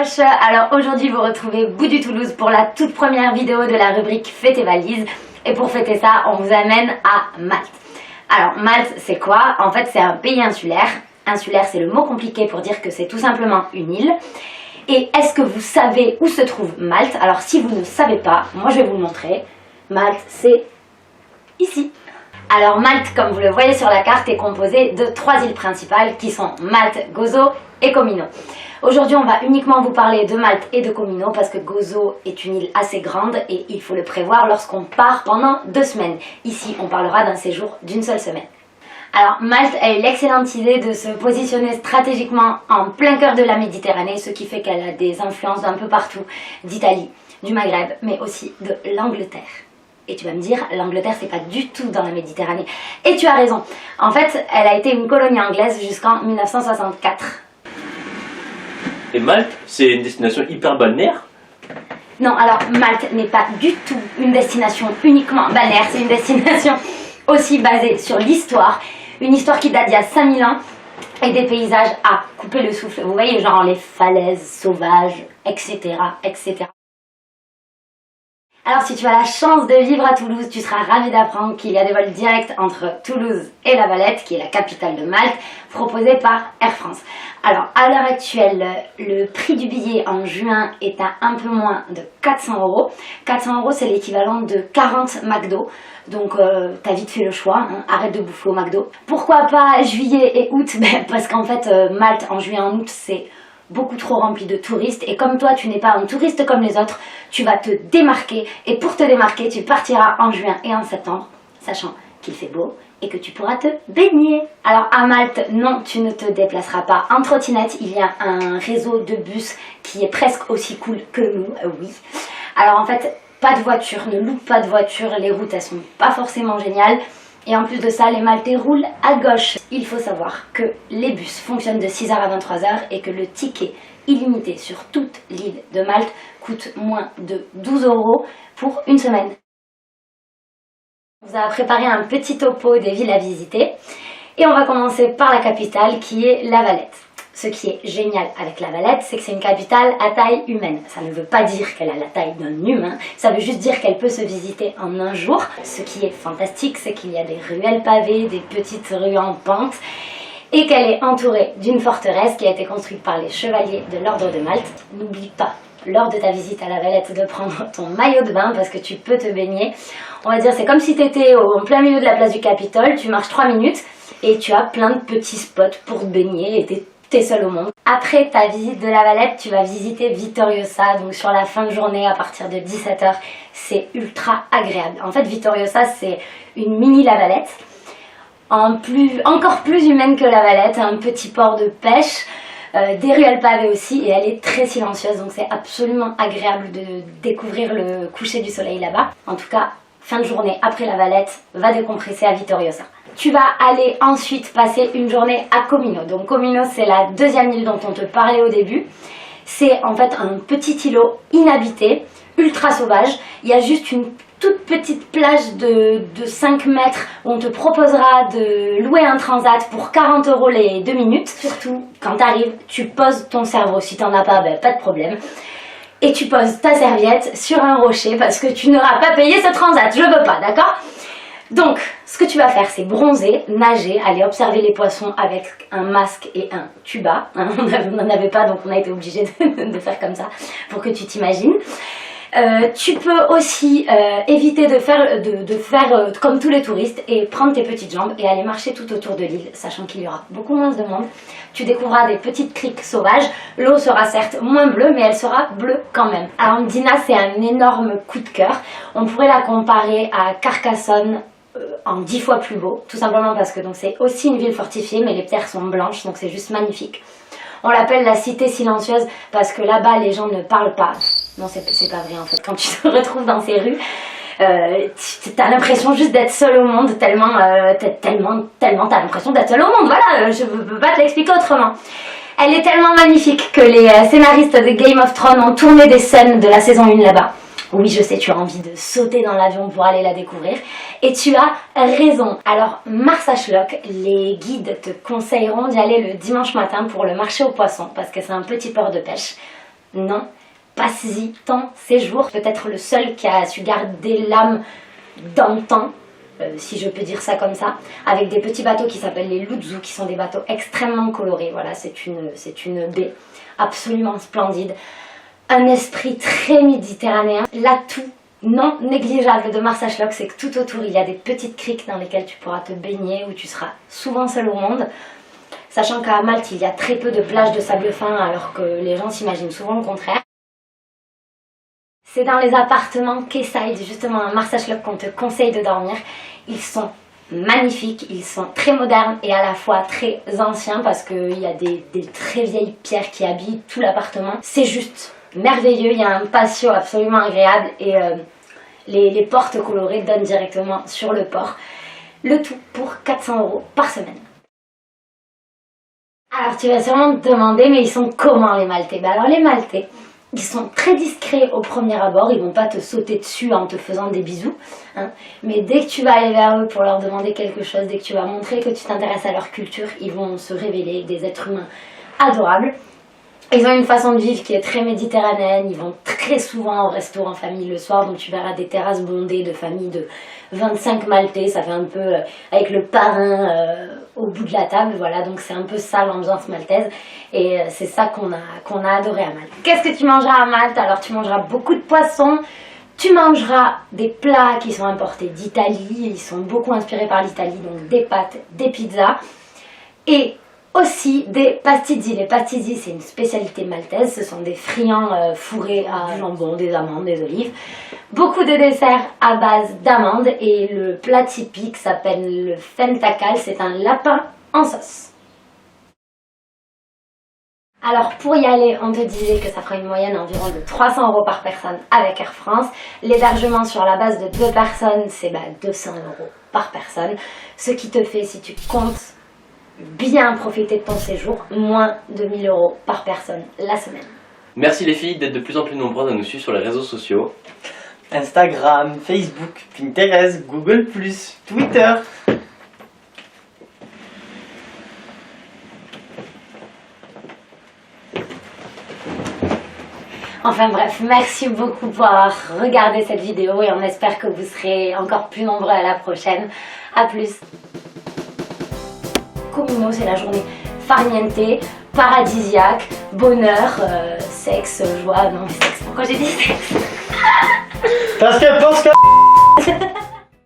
Loche. Alors aujourd'hui vous retrouvez Bout du Toulouse pour la toute première vidéo de la rubrique Fais tes valises. Et pour fêter ça, on vous amène à Malte. Alors Malte c'est quoi? En fait c'est un pays insulaire. Insulaire c'est le mot compliqué pour dire que c'est tout simplement une île. Et est-ce que vous savez où se trouve Malte? Alors si vous ne savez pas, moi je vais vous le montrer. Malte c'est ici. Alors Malte, comme vous le voyez sur la carte, est composée de 3 îles principales qui sont Malte, Gozo et Comino. Aujourd'hui on va uniquement vous parler de Malte et de Comino parce que Gozo est une île assez grande et il faut le prévoir lorsqu'on part pendant 2 semaines. Ici on parlera d'un séjour d'une seule semaine. Alors Malte a eu l'excellente idée de se positionner stratégiquement en plein cœur de la Méditerranée, ce qui fait qu'elle a des influences d'un peu partout, d'Italie, du Maghreb, mais aussi de l'Angleterre. Et tu vas me dire, l'Angleterre c'est pas du tout dans la Méditerranée. Et tu as raison, en fait elle a été une colonie anglaise jusqu'en 1964. Et Malte, c'est une destination hyper balnéaire? Non, alors Malte n'est pas du tout une destination uniquement balnéaire, c'est une destination aussi basée sur l'histoire, une histoire qui date d'il y a 5000 ans et des paysages à couper le souffle. Vous voyez, genre les falaises sauvages, etc., etc. Alors si tu as la chance de vivre à Toulouse, tu seras ravi d'apprendre qu'il y a des vols directs entre Toulouse et La Valette, qui est la capitale de Malte, proposés par Air France. Alors à l'heure actuelle, le prix du billet en juin est à un peu moins de 400 €. 400 € c'est l'équivalent de 40 McDo, donc t'as vite fait le choix, hein, arrête de bouffer au McDo. Pourquoi pas juillet et août? Parce qu'en fait Malte en juillet et en août c'est beaucoup trop rempli de touristes et comme toi tu n'es pas un touriste comme les autres, tu vas te démarquer et pour te démarquer tu partiras en juin et en septembre, sachant qu'il fait beau et que tu pourras te baigner. Alors à Malte, non, tu ne te déplaceras pas en trottinette, il y a un réseau de bus qui est presque aussi cool que nous, oui. Alors en fait, pas de voiture, ne loue pas de voiture, les routes elles sont pas forcément géniales. Et en plus de ça, les Maltais roulent à gauche. Il faut savoir que les bus fonctionnent de 6h à 23h et que le ticket illimité sur toute l'île de Malte coûte moins de 12 € pour une semaine. On vous a préparé un petit topo des villes à visiter et on va commencer par la capitale qui est La Valette. Ce qui est génial avec La Valette, c'est que c'est une capitale à taille humaine. Ça ne veut pas dire qu'elle a la taille d'un humain, ça veut juste dire qu'elle peut se visiter en un jour. Ce qui est fantastique, c'est qu'il y a des ruelles pavées, des petites rues en pente, et qu'elle est entourée d'une forteresse qui a été construite par les chevaliers de l'Ordre de Malte. N'oublie pas, lors de ta visite à La Valette, de prendre ton maillot de bain parce que tu peux te baigner. On va dire, c'est comme si tu étais en plein milieu de la place du Capitole, tu marches 3 minutes et tu as plein de petits spots pour te baigner et t'es seul au monde. Après ta visite de La Valette, tu vas visiter Vittoriosa, donc sur la fin de journée à partir de 17h. C'est ultra agréable. En fait, Vittoriosa, c'est une mini La Valette, encore plus humaine que La Valette, un petit port de pêche, des ruelles pavées aussi, et elle est très silencieuse, donc c'est absolument agréable de découvrir le coucher du soleil là-bas. En tout cas, fin de journée après La Valette, va décompresser à Vittoriosa. Tu vas aller ensuite passer une journée à Comino. Donc Comino c'est la deuxième île dont on te parlait au début. C'est en fait un petit îlot inhabité, ultra sauvage. Il y a juste une toute petite plage de 5 mètres où on te proposera de louer un transat pour 40 € les 2 minutes. Surtout quand tu arrives, tu poses ton cerveau. Si tu n'en as pas, ben, pas de problème. Et tu poses ta serviette sur un rocher parce que tu n'auras pas payé ce transat. Je veux pas, d'accord ? Donc, ce que tu vas faire, c'est bronzer, nager, aller observer les poissons avec un masque et un tuba. Hein, on n'en avait pas, donc on a été obligé de faire comme ça pour que tu t'imagines. Tu peux aussi éviter de faire comme tous les touristes et prendre tes petites jambes et aller marcher tout autour de l'île, sachant qu'il y aura beaucoup moins de monde. Tu découvriras des petites criques sauvages. L'eau sera certes moins bleue, mais elle sera bleue quand même. Alors Mdina, c'est un énorme coup de cœur. On pourrait la comparer à Carcassonne, en 10 fois plus beau, tout simplement parce que c'est aussi une ville fortifiée, mais les pierres sont blanches, donc c'est juste magnifique. On l'appelle la cité silencieuse parce que là-bas les gens ne parlent pas. Non, c'est pas vrai en fait. Quand tu te retrouves dans ces rues, t'as l'impression juste d'être seul au monde, tellement t'as l'impression d'être seul au monde. Voilà, je peux pas te l'expliquer autrement. Elle est tellement magnifique que les scénaristes de Game of Thrones ont tourné des scènes de la saison 1 là-bas. Oui, je sais, tu as envie de sauter dans l'avion pour aller la découvrir. Et tu as raison. Alors, Marsachloc, les guides te conseilleront d'y aller le dimanche matin pour le marché aux poissons, parce que c'est un petit port de pêche. Non, passe-y ton séjour. Peut-être le seul qui a su garder l'âme d'antan, si je peux dire ça comme ça, avec des petits bateaux qui s'appellent les Lutzu, qui sont des bateaux extrêmement colorés. Voilà, c'est une baie absolument splendide. Un esprit très méditerranéen. L'atout non négligeable de Marsachloc, c'est que tout autour, il y a des petites criques dans lesquelles tu pourras te baigner, où tu seras souvent seul au monde. Sachant qu'à Malte, il y a très peu de plages de sable fin, alors que les gens s'imaginent souvent le contraire. C'est dans les appartements Quayside, justement à Marsachloc, qu'on te conseille de dormir. Ils sont magnifiques, ils sont très modernes et à la fois très anciens parce qu'il y a des très vieilles pierres qui habillent tout l'appartement. C'est juste merveilleux, il y a un patio absolument agréable et les portes colorées donnent directement sur le port. Le tout pour 400 € par semaine. Alors tu vas sûrement te demander, mais ils sont comment les Maltais? Alors les Maltais, ils sont très discrets au premier abord, ils vont pas te sauter dessus en te faisant des bisous, hein. Mais dès que tu vas aller vers eux pour leur demander quelque chose, dès que tu vas montrer que tu t'intéresses à leur culture, ils vont se révéler des êtres humains adorables. Ils ont une façon de vivre qui est très méditerranéenne, ils vont très souvent au resto en famille le soir, donc tu verras des terrasses bondées de familles de 25 Maltais, ça fait un peu avec le parrain au bout de la table, voilà, donc c'est un peu ça l'ambiance maltaise, et c'est ça qu'on a adoré à Malte. Qu'est-ce que tu mangeras à Malte? Alors tu mangeras beaucoup de poissons, tu mangeras des plats qui sont importés d'Italie, ils sont beaucoup inspirés par l'Italie, donc des pâtes, des pizzas, et aussi des pastizzi. Les pastizzi, c'est une spécialité maltaise, ce sont des friands fourrés à jambon, des amandes, des olives. Beaucoup de desserts à base d'amandes et le plat typique s'appelle le fentakal, c'est un lapin en sauce. Alors pour y aller, on te disait que ça fera une moyenne environ de 300 € par personne avec Air France. L'hébergement sur la base de 2 personnes, c'est 200 € par personne. Ce qui te fait, si tu comptes bien profiter de ton séjour, moins de 1 000 € par personne la semaine. Merci les filles d'être de plus en plus nombreuses à nous suivre sur les réseaux sociaux. Instagram, Facebook, Pinterest, Google+, Twitter. Enfin bref, merci beaucoup pour avoir regardé cette vidéo et on espère que vous serez encore plus nombreux à la prochaine. A plus. Comino, c'est la journée farniente, paradisiaque, bonheur, sexe, joie, non mais sexe, pourquoi j'ai dit sexe? Parce que